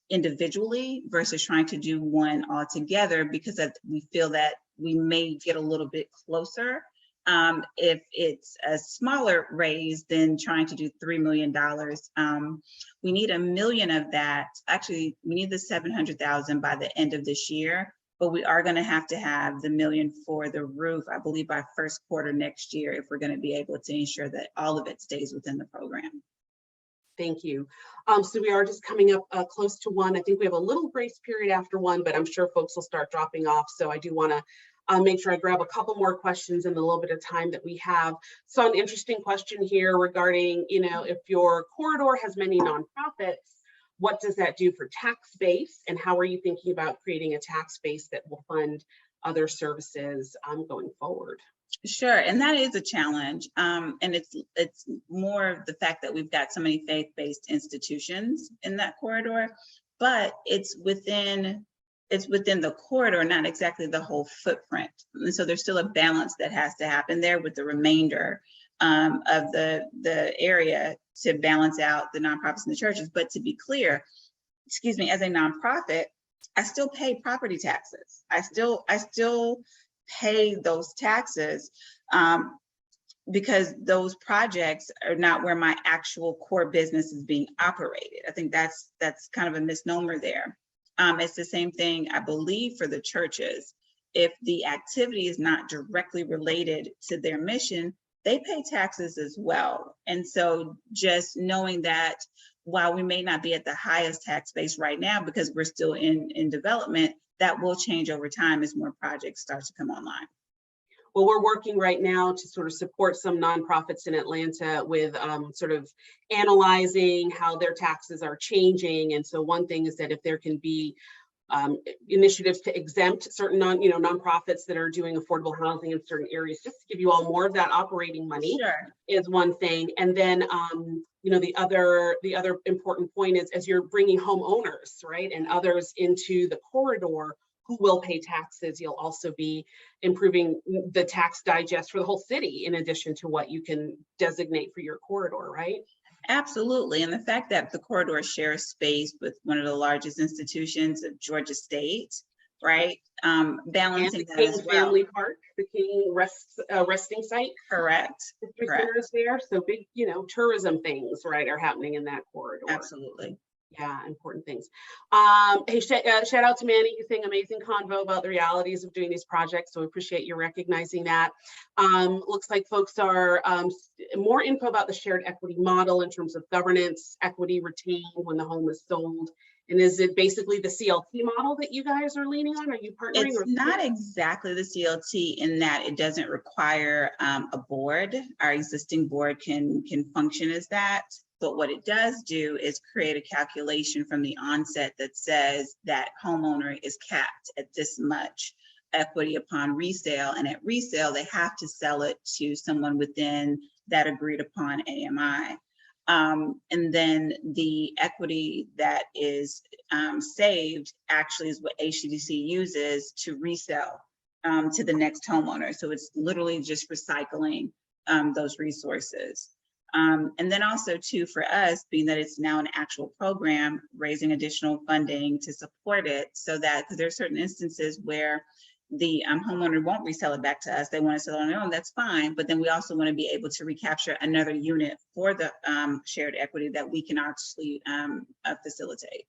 C: individually versus trying to do one all together, because we feel that we may get a little bit closer if it's a smaller raise than trying to do $3 million. We need $1 million of that. Actually, we need the 700,000 by the end of this year, but we are going to have the $1 million for the roof, I believe, by first quarter next year, if we're going to be able to ensure that all of it stays within the program.
B: Thank you. So we are just coming up close to 1. I think we have a little grace period after 1, but I'm sure folks will start dropping off. So I do want to make sure I grab a couple more questions in the little bit of time that we have. So an interesting question here regarding, if your corridor has many nonprofits, what does that do for tax base? And how are you thinking about creating a tax base that will fund other services going forward?
C: Sure, and that is a challenge, and it's more of the fact that we've got so many faith-based institutions in that corridor, but it's within the corridor, not exactly the whole footprint. And so there's still a balance that has to happen there with the remainder of the area to balance out the nonprofits and the churches. But to be clear, excuse me, as a nonprofit, I still pay property taxes. I still pay those taxes because those projects are not where my actual core business is being operated. I think that's kind of a misnomer there. It's the same thing, I believe, for the churches. If the activity is not directly related to their mission, they pay taxes as well. And so just knowing that while we may not be at the highest tax base right now because we're still in development, that will change over time as more projects start to come online.
B: Well, we're working right now to sort of support some nonprofits in Atlanta with sort of analyzing how their taxes are changing. And so one thing is that if there can be initiatives to exempt certain nonprofits that are doing affordable housing in certain areas, just to give you all more of that operating money. Sure. Is one thing. And then the other important point is, as you're bringing homeowners, right, and others into the corridor who will pay taxes, you'll also be improving the tax digest for the whole city, in addition to what you can designate for your corridor, right?
C: Absolutely. And the fact that the corridor shares space with one of the largest institutions of Georgia State, right? Balancing
B: and the
C: that
B: King
C: as well.
B: Family Park, the King resting site.
C: Correct.
B: Correct. There, so big, tourism things, right, are happening in that corridor.
C: Absolutely.
B: Yeah, important things. Hey, shout out to Manny. He's saying amazing convo about the realities of doing these projects. So we appreciate you recognizing that. Looks like folks are more info about the shared equity model in terms of governance, equity retained when the home is sold. And is it basically the CLT model that you guys are leaning on? Are you partnering?
C: It's not exactly the CLT in that it doesn't require a board. Our existing board can function as that. But what it does do is create a calculation from the onset that says that homeowner is capped at this much equity upon resale. And at resale, they have to sell it to someone within that agreed upon AMI. And then the equity that is saved actually is what HDDC uses to resell to the next homeowner. So it's literally just recycling those resources. And then also too, for us, being that it's now an actual program, raising additional funding to support it, so that, because there are certain instances where the homeowner won't resell it back to us, they want to sell it on their own, that's fine. But then we also want to be able to recapture another unit for the shared equity that we can actually facilitate.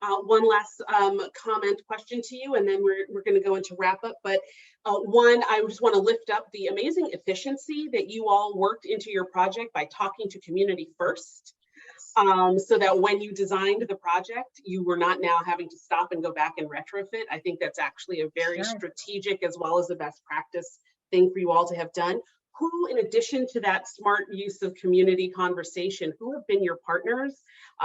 B: One last question to you, and then we're going to go into wrap up. But one, I just want to lift up the amazing efficiency that you all worked into your project by talking to community first. so that when you designed the project, you were not now having to stop and go back and retrofit. I think that's actually a very strategic as well as a best practice thing for you all to have done. Who, in addition to that smart use of community conversation, who have been your partners?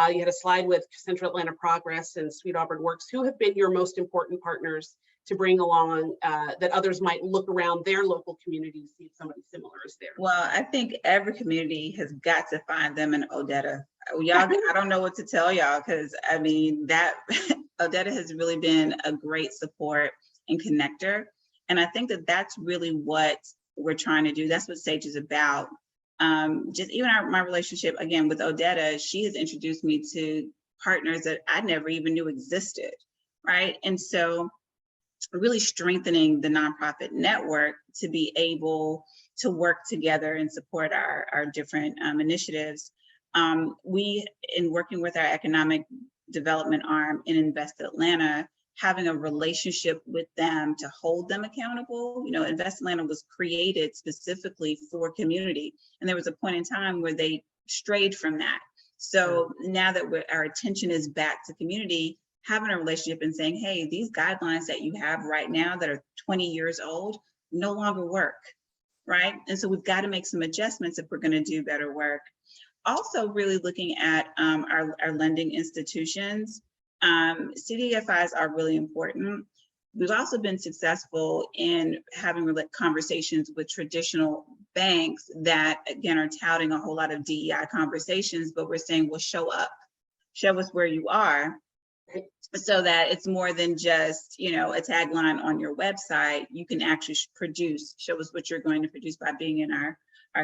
B: You had a slide with Central Atlanta Progress and Sweet Auburn Works. Who have been your most important partners to bring along that others might look around their local communities, see if somebody similar is there?
C: Well, I think every community has got to find them in Odetta. Y'all, I don't know what to tell y'all, because I mean, that Odetta has really been a great support and connector. And I think that that's really what we're trying to do. That's what SAGE is about. Just even my relationship, again, with Odetta, she has introduced me to partners that I never even knew existed, right? And so really strengthening the nonprofit network to be able to work together and support our different initiatives. We, in working with our economic development arm in Invest Atlanta, having a relationship with them to hold them accountable. You know, Invest Atlanta was created specifically for community. And there was a point in time where they strayed from that. So now that our attention is back to community, having a relationship and saying, hey, these guidelines that you have right now that are 20 years old no longer work, right? And so we've got to make some adjustments if we're going to do better work. Also really looking at our lending institutions. CDFIs are really important. We've also been successful in having conversations with traditional banks that, again, are touting a whole lot of DEI conversations, but we're saying, well, show up, show us where you are, so that it's more than just, you know, a tagline on your website. You can actually produce, show us what you're going to produce by being in our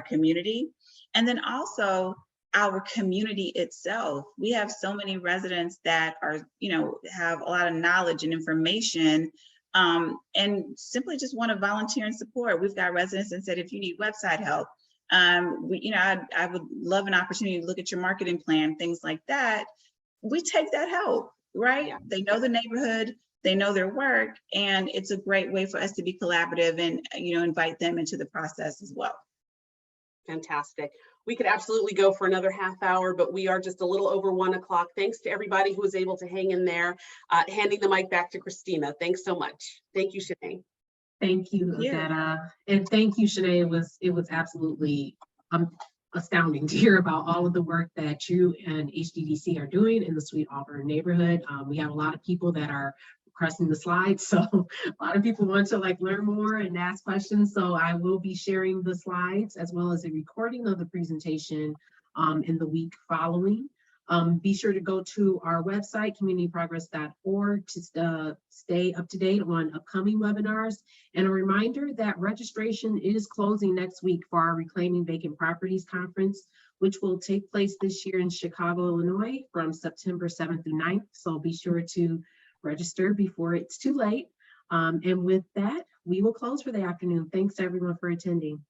C: community. And then also our community itself. We have so many residents that are, you know, have a lot of knowledge and information and simply just want to volunteer and support. We've got residents that said, if you need website help, you know, I would love an opportunity to look at your marketing plan, things like that. We take that help, right? Yeah. They know the neighborhood, they know their work, and it's a great way for us to be collaborative and, you know, invite them into the process as well.
B: Fantastic. We could absolutely go for another half hour, but we are just a little over 1 o'clock. Thanks to everybody who was able to hang in there. Handing the mic back to Christina. Thanks so much. Thank you, Shanae.
A: Thank you, Odetta. And thank you, Shanae. It was absolutely astounding to hear about all of the work that you and HDDC are doing in the Sweet Auburn neighborhood. We have a lot of people that are requesting the slides, so a lot of people want to learn more and ask questions. So I will be sharing the slides as well as a recording of the presentation in the week following. Be sure to go to our website, communityprogress.org, to stay up to date on upcoming webinars. And a reminder that registration is closing next week for our Reclaiming Vacant Properties Conference, which will take place this year in Chicago, Illinois from September 7th through 9th. So be sure to register before it's too late. And with that, we will close for the afternoon. Thanks everyone for attending.